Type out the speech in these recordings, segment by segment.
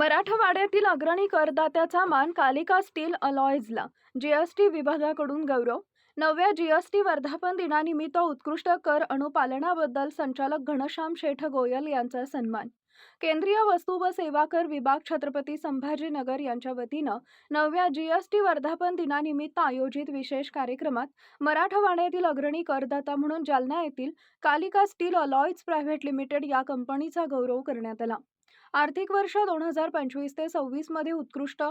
मराठवाड्यातील अग्रणी करदात्याचा मान कालिका स्टील अलॉयजला. जीएसटी विभागाकडून गौरव. 9व्या जीएसटी वर्धापन दिनानिमित्त उत्कृष्ट कर अनुपालनाबद्दल संचालक घनश्याम शेठ गोयल यांचा सन्मान. केंद्रीय वस्तू व सेवा कर विभाग छत्रपती संभाजीनगर यांच्या वतीनं 9व्या जीएसटी वर्धापन दिनानिमित्त आयोजित विशेष कार्यक्रमात मराठवाड्यातील अग्रणी करदाता म्हणून जालना येथील Kalika steel alloys private limited या कंपनीचा गौरव करण्यात आला. आर्थिक वर्ष 2025 ते 26 मध्ये उत्कृष्ट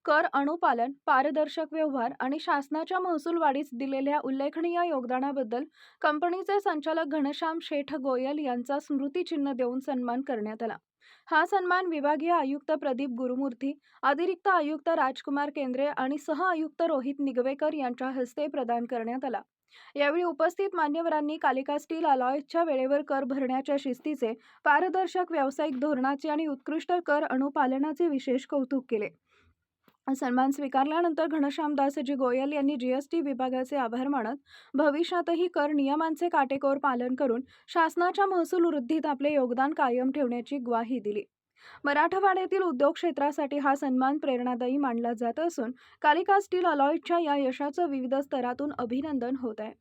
कर अनुपालन, पारदर्शक व्यवहार आणि शासनाच्या महसूल वाढीस दिलेल्या उल्लेखनीय योगदानाबद्दल कंपनीचे संचालक घनश्याम शेठ गोयल यांचा स्मृतिचिन्ह देऊन सन्मान करण्यात आला. हा सन्मान विभागीय आयुक्त प्रदीप गुरुमूर्ती, अतिरिक्त आयुक्त राजकुमार केंद्रे आणि सह आयुक्त रोहित निगवेकर यांच्या हस्ते प्रदान करण्यात आला. यावेळी उपस्थित मान्यवरांनी कालिका स्टील अलॉयजच्या वेळेवर कर भरण्याच्या शिस्तीचे, पारदर्शक व्यावसायिक धोरणाचे आणि उत्कृष्ट कर अनुपालनाचे विशेष कौतुक केले. सन्मान स्वीकारल्यानंतर घनश्यामदासजी गोयल यांनी जीएसटी विभागाचे आभार मानत भविष्यातही कर नियमांचे काटेकोर पालन करून शासनाच्या महसूल वृद्धीत आपले योगदान कायम ठेवण्याची ग्वाही दिली. मराठवाड्यातील उद्योग क्षेत्रासाठी हा सन्मान प्रेरणादायी मानला जात असून कालिका स्टील अलॉयजच्या या यशाचं विविध स्तरातून अभिनंदन होत आहे.